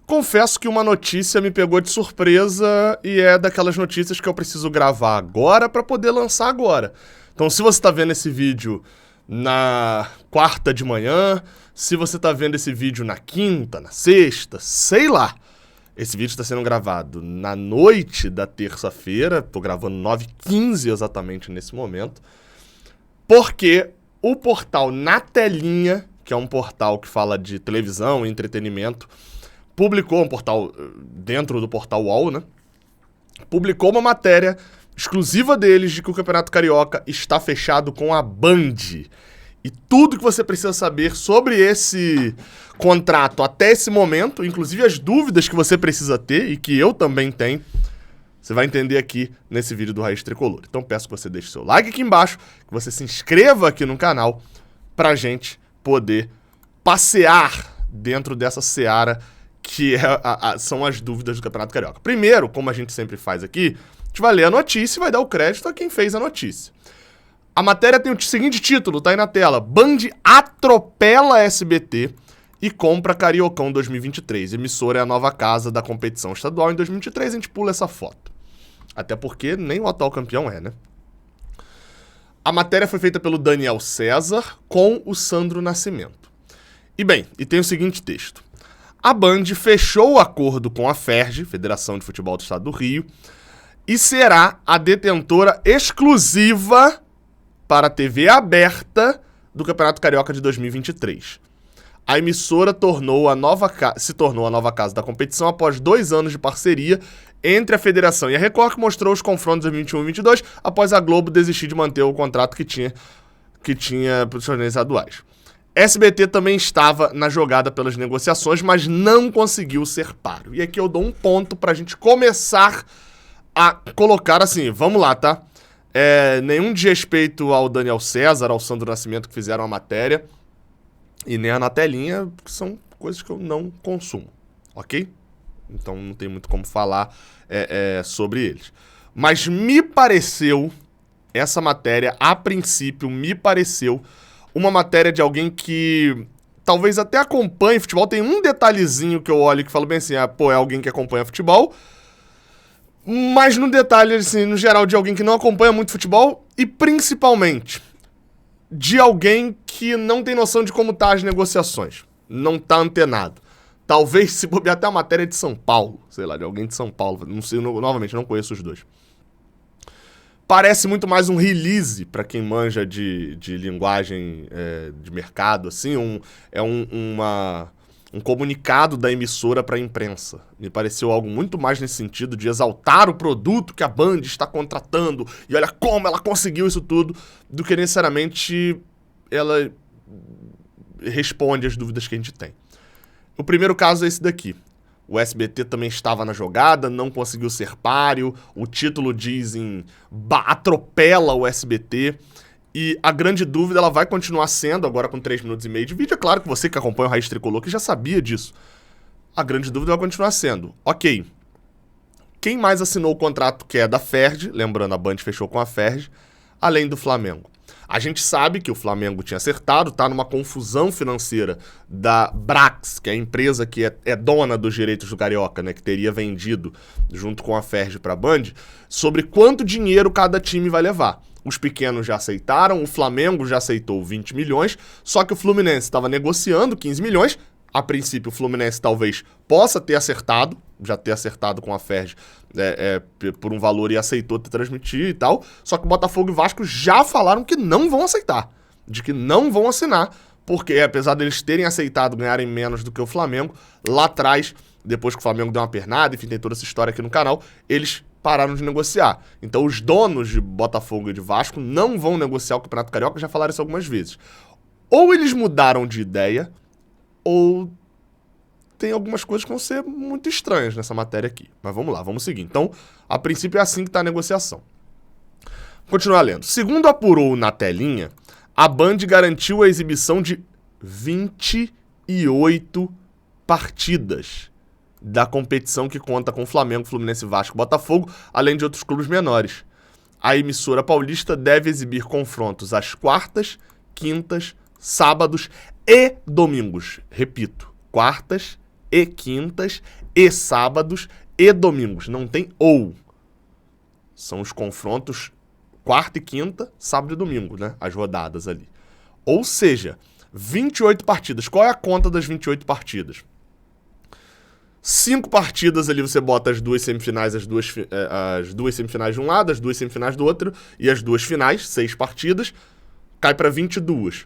Confesso que uma notícia me pegou de surpresa e é daquelas notícias que eu preciso gravar agora para poder lançar agora. Então, se você está vendo esse vídeo na quarta de manhã, se você está vendo esse vídeo na quinta, na sexta, sei lá. Esse vídeo está sendo gravado na noite da terça-feira, estou gravando 9h15 exatamente nesse momento, porque o portal Na Telinha, que é um portal que fala de televisão e entretenimento, publicou, um portal dentro do portal UOL, né? Publicou uma matéria exclusiva deles de que o Campeonato Carioca está fechado com a Band. E tudo que você precisa saber sobre esse contrato até esse momento, inclusive as dúvidas que você precisa ter e que eu também tenho, você vai entender aqui nesse vídeo do Raiz Tricolor. Então peço que você deixe seu like aqui embaixo, que você se inscreva aqui no canal pra gente poder passear dentro dessa seara que são as dúvidas do Campeonato Carioca. Primeiro, como a gente sempre faz aqui, a gente vai ler a notícia e vai dar o crédito a quem fez a notícia. A matéria tem o seguinte título, tá aí na tela: Band atropela SBT e compra Cariocão 2023. Emissora é a nova casa da competição estadual em 2023, a gente pula essa foto. Até porque nem o atual campeão é, né? A matéria foi feita pelo Daniel César com o Sandro Nascimento. E bem, e tem o seguinte texto: a Band fechou o acordo com a FERJ, Federação de Futebol do Estado do Rio, e será a detentora exclusiva para a TV aberta do Campeonato Carioca de 2023. A emissora se tornou a nova casa da competição após 2 anos de parceria entre a Federação e a Record, que mostrou os confrontos de 2021 e 2022, após a Globo desistir de manter o contrato que tinha para os torneios estaduais. SBT também estava na jogada pelas negociações, mas não conseguiu ser páreo. E aqui eu dou um ponto para a gente começar a colocar assim, vamos lá, tá? Nenhum desrespeito ao Daniel César, ao Sandro Nascimento, que fizeram a matéria, e nem a Na Telinha, que são coisas que eu não consumo, ok? Então não tem muito como falar sobre eles. Mas me pareceu, essa matéria, a princípio, me pareceu uma matéria de alguém que talvez até acompanhe futebol. Tem um detalhezinho que eu olho que falo bem assim, é alguém que acompanha futebol, mas no detalhe, assim, no geral, de alguém que não acompanha muito futebol e principalmente de alguém que não tem noção de como tá as negociações, não tá antenado. Talvez se bobear até a matéria de São Paulo, sei lá, de alguém de São Paulo, não sei, novamente, não conheço os dois. Parece muito mais um release, para quem manja de linguagem de mercado, assim, um comunicado da emissora para a imprensa. Me pareceu algo muito mais nesse sentido de exaltar o produto que a Band está contratando e olha como ela conseguiu isso tudo, do que necessariamente ela responde às dúvidas que a gente tem. O primeiro caso é esse daqui. O SBT também estava na jogada, não conseguiu ser páreo, o título diz atropela o SBT. E a grande dúvida, ela vai continuar sendo, agora com 3 minutos e meio de vídeo. É claro que você que acompanha o Raiz Tricolor, que já sabia disso. A grande dúvida vai continuar sendo, ok, quem mais assinou o contrato que é da FERJ, lembrando, a Band fechou com a FERJ, além do Flamengo? A gente sabe que o Flamengo tinha acertado, tá numa confusão financeira da Brax, que é a empresa que é dona dos direitos do Carioca, né, que teria vendido junto com a FERJ para a Band, sobre quanto dinheiro cada time vai levar. Os pequenos já aceitaram, o Flamengo já aceitou 20 milhões, só que o Fluminense estava negociando 15 milhões. A princípio, o Fluminense talvez possa ter acertado, já ter acertado com a FERJ por um valor e aceitou te transmitir e tal. Só que o Botafogo e Vasco já falaram que não vão aceitar, de que não vão assinar, porque apesar deles terem aceitado ganharem menos do que o Flamengo, lá atrás, depois que o Flamengo deu uma pernada, enfim, tem toda essa história aqui no canal, eles pararam de negociar. Então os donos de Botafogo e de Vasco não vão negociar o Campeonato Carioca, já falaram isso algumas vezes. Ou eles mudaram de ideia, ou tem algumas coisas que vão ser muito estranhas nessa matéria aqui. Mas vamos lá, vamos seguir. Então, a princípio é assim que está a negociação. Vou continuar lendo. Segundo apurou Na Telinha, a Band garantiu a exibição de 28 partidas da competição que conta com Flamengo, Fluminense, Vasco e Botafogo, além de outros clubes menores. A emissora paulista deve exibir confrontos às quartas, quintas, sábados e domingos. Repito, quartas, e quintas, e sábados, e domingos. Não tem ou. São os confrontos quarta e quinta, sábado e domingo, né? As rodadas ali. Ou seja, 28 partidas. Qual é a conta das 28 partidas? 5 partidas ali você bota as duas semifinais, as duas semifinais de um lado, as duas semifinais do outro, e as duas finais, 6 partidas, cai para 22.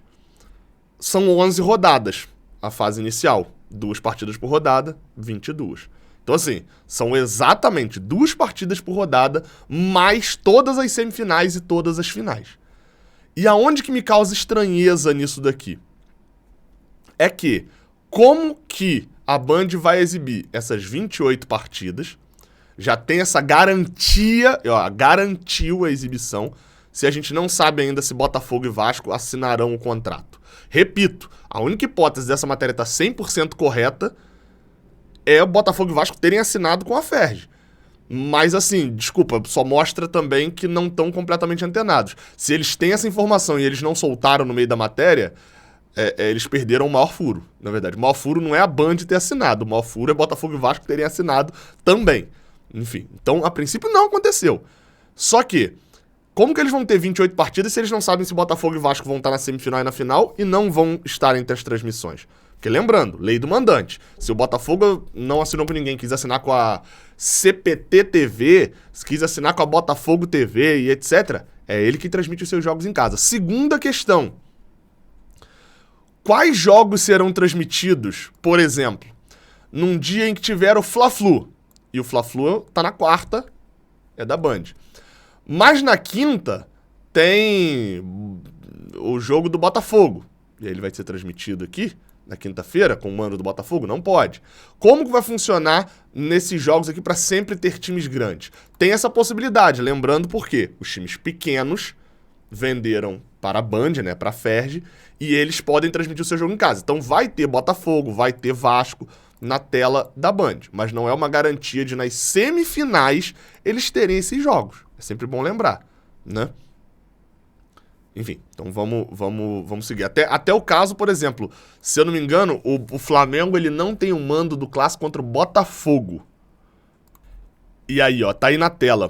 São 11 rodadas a fase inicial. 2 partidas por rodada, 22. Então, assim, são exatamente 2 partidas por rodada, mais todas as semifinais e todas as finais. E aonde que me causa estranheza nisso daqui? É que, como que a Band vai exibir essas 28 partidas, já tem essa garantia, garantiu a exibição, se a gente não sabe ainda se Botafogo e Vasco assinarão o contrato. Repito, a única hipótese dessa matéria estar 100% correta é o Botafogo e Vasco terem assinado com a Ferj. Mas assim, desculpa, só mostra também que não estão completamente antenados. Se eles têm essa informação e eles não soltaram no meio da matéria, eles perderam o maior furo, na verdade. O maior furo não é a Band ter assinado, o maior furo é Botafogo e Vasco terem assinado também. Enfim, então a princípio não aconteceu. Só que, como que eles vão ter 28 partidas se eles não sabem se Botafogo e Vasco vão estar na semifinal e na final e não vão estar entre as transmissões? Porque lembrando, lei do mandante. Se o Botafogo não assinou com ninguém, quis assinar com a CPT TV, quis assinar com a Botafogo TV e etc., é ele que transmite os seus jogos em casa. Segunda questão. Quais jogos serão transmitidos, por exemplo, num dia em que tiver o Fla-Flu? E o Fla-Flu tá na quarta, é da Band. Mas na quinta tem o jogo do Botafogo. E aí ele vai ser transmitido aqui, na quinta-feira, com o mando do Botafogo? Não pode. Como que vai funcionar nesses jogos aqui para sempre ter times grandes? Tem essa possibilidade, lembrando por quê? Os times pequenos venderam para a Band, né, para a Ferj, e eles podem transmitir o seu jogo em casa. Então vai ter Botafogo, vai ter Vasco na tela da Band, mas não é uma garantia de nas semifinais eles terem esses jogos. É sempre bom lembrar, né? Enfim, então vamos seguir. Até o caso, por exemplo, se eu não me engano, o Flamengo ele não tem o mando do clássico contra o Botafogo. E aí, ó, tá aí na tela.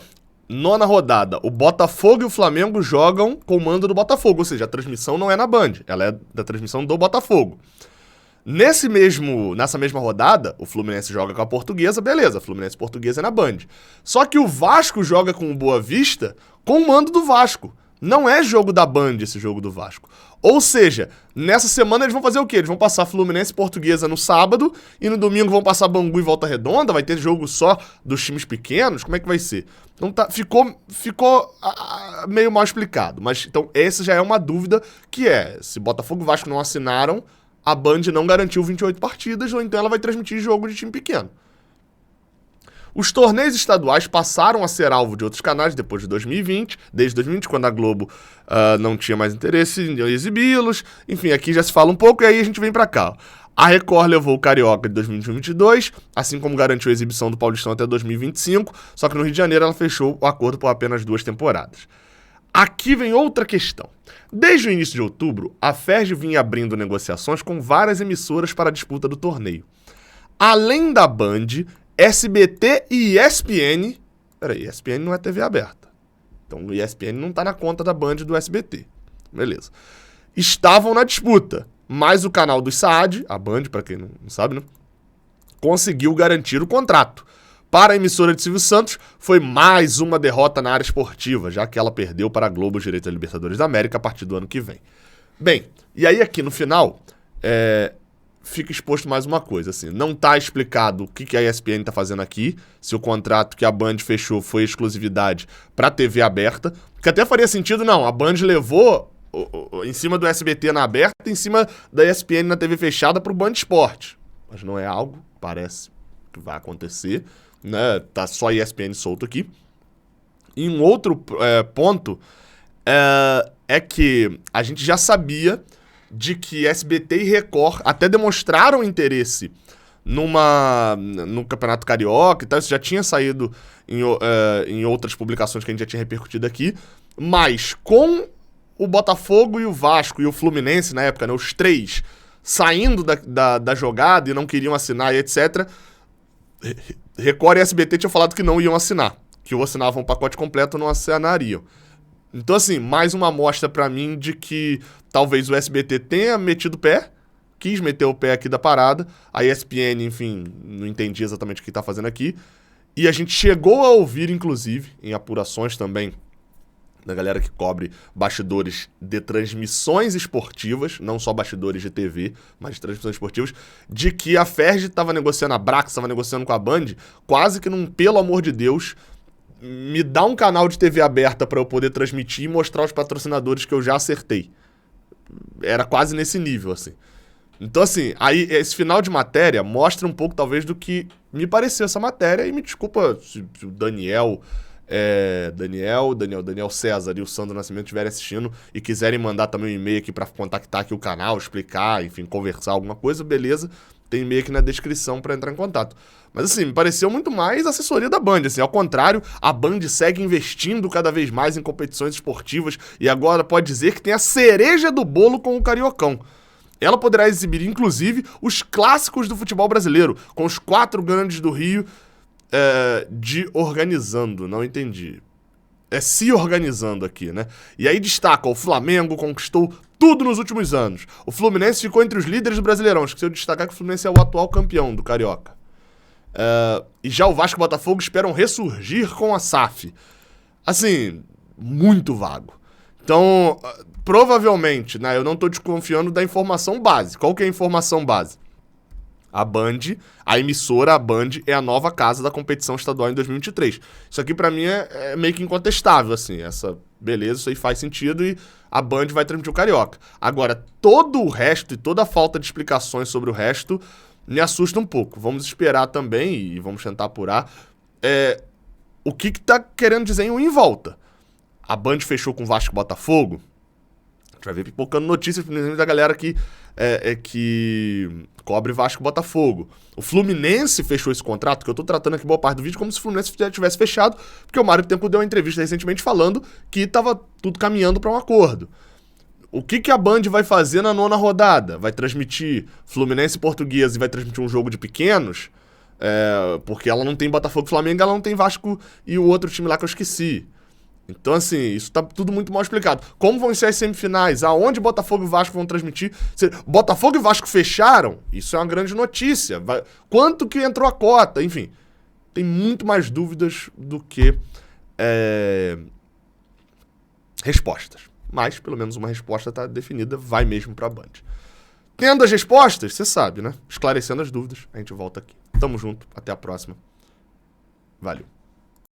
9ª rodada, o Botafogo e o Flamengo jogam com o mando do Botafogo, ou seja, a transmissão não é na Band, ela é da transmissão do Botafogo. Nessa mesma rodada, o Fluminense joga com a Portuguesa, beleza, Fluminense e Portuguesa é na Band. Só que o Vasco joga com o Boa Vista com o mando do Vasco. Não é jogo da Band esse jogo do Vasco. Ou seja, nessa semana eles vão fazer o quê? Eles vão passar Fluminense e Portuguesa no sábado e no domingo vão passar Bangu e Volta Redonda? Vai ter jogo só dos times pequenos? Como é que vai ser? Então ficou meio mal explicado. Mas então essa já é uma dúvida que é, se Botafogo e Vasco não assinaram, a Band não garantiu 28 partidas ou então ela vai transmitir jogo de time pequeno. Os torneios estaduais passaram a ser alvo de outros canais depois de 2020, desde 2020, quando a Globo não tinha mais interesse em exibi-los. Enfim, aqui já se fala um pouco e aí a gente vem pra cá. A Record levou o Carioca de 2022, assim como garantiu a exibição do Paulistão até 2025, só que no Rio de Janeiro ela fechou o acordo por apenas 2 temporadas. Aqui vem outra questão. Desde o início de outubro, a Ferj vinha abrindo negociações com várias emissoras para a disputa do torneio. Além da Band, SBT e ESPN... Peraí, ESPN não é TV aberta. Então o ESPN não tá na conta da Band e do SBT. Beleza. Estavam na disputa, mas o canal do Saad, a Band, para quem não sabe, né, conseguiu garantir o contrato. Para a emissora de Silvio Santos, foi mais uma derrota na área esportiva, já que ela perdeu para a Globo os direitos da Libertadores da América a partir do ano que vem. Bem, e aí aqui no final, fica exposto mais uma coisa, assim, não está explicado o que a ESPN está fazendo aqui, se o contrato que a Band fechou foi exclusividade para a TV aberta, que até faria sentido, não, a Band levou em cima do SBT na aberta, em cima da ESPN na TV fechada para o Band Esporte, mas não é algo, parece que vai acontecer, né? Tá só a ESPN solto aqui. E um outro ponto é que a gente já sabia de que SBT e Record até demonstraram interesse no Campeonato Carioca e tal, isso já tinha saído em outras publicações que a gente já tinha repercutido aqui, mas com o Botafogo e o Vasco e o Fluminense na época, né, os três saindo da jogada e não queriam assinar e etc., Record e SBT tinham falado que não iam assinar, que ou assinavam um pacote completo ou não assinariam. Então, assim, mais uma amostra pra mim de que talvez o SBT tenha metido o pé, quis meter o pé aqui da parada, a ESPN, enfim, não entendi exatamente o que tá fazendo aqui, e a gente chegou a ouvir, inclusive, em apurações também, da galera que cobre bastidores de transmissões esportivas, não só bastidores de TV, mas de transmissões esportivas, de que a Ferg estava negociando, a Brax estava negociando com a Band, quase que num, pelo amor de Deus, me dá um canal de TV aberta para eu poder transmitir e mostrar os patrocinadores que eu já acertei. Era quase nesse nível, assim. Então, assim, aí esse final de matéria mostra um pouco, talvez, do que me pareceu essa matéria, e me desculpa se o Daniel César e o Sandro Nascimento estiverem assistindo e quiserem mandar também um e-mail aqui pra contactar aqui o canal, explicar, enfim, conversar alguma coisa, beleza, tem e-mail aqui na descrição pra entrar em contato. Mas assim, me pareceu muito mais assessoria da Band, assim, ao contrário, a Band segue investindo cada vez mais em competições esportivas e agora pode dizer que tem a cereja do bolo com o Cariocão. Ela poderá exibir, inclusive, os clássicos do futebol brasileiro, com os 4 grandes do Rio, de organizando, não entendi. Se organizando aqui, né? E aí destaca, o Flamengo conquistou tudo nos últimos anos. O Fluminense ficou entre os líderes do Brasileirão. Esqueci de destacar que o Fluminense é o atual campeão do Carioca. E já o Vasco e o Botafogo esperam ressurgir com a SAF. Assim, muito vago. Então, provavelmente, né, eu não tô desconfiando da informação base. Qual que é a informação base? A Band, a emissora, a Band, é a nova casa da competição estadual em 2023. Isso aqui pra mim é meio que incontestável, assim. Beleza, isso aí faz sentido e a Band vai transmitir o Carioca. Agora, todo o resto e toda a falta de explicações sobre o resto me assusta um pouco. Vamos esperar também e vamos tentar apurar o que tá querendo dizer em volta. A Band fechou com o Vasco e Botafogo. A gente vai ver pipocando notícias, principalmente da galera que cobre Vasco e Botafogo. O Fluminense fechou esse contrato, que eu tô tratando aqui boa parte do vídeo como se o Fluminense já tivesse fechado, porque o Mário Bittencourt deu uma entrevista recentemente falando que tava tudo caminhando para um acordo. O que a Band vai fazer na 9ª rodada? Vai transmitir Fluminense e Portuguesa e vai transmitir um jogo de pequenos? Porque ela não tem Botafogo e Flamengo, ela não tem Vasco e o outro time lá que eu esqueci. Então, assim, isso tá tudo muito mal explicado. Como vão ser as semifinais? Aonde Botafogo e Vasco vão transmitir? Botafogo e Vasco fecharam? Isso é uma grande notícia. Quanto que entrou a cota? Enfim, tem muito mais dúvidas do que respostas. Mas, pelo menos uma resposta tá definida, vai mesmo pra Band. Tendo as respostas, você sabe, né? Esclarecendo as dúvidas, a gente volta aqui. Tamo junto, até a próxima. Valeu.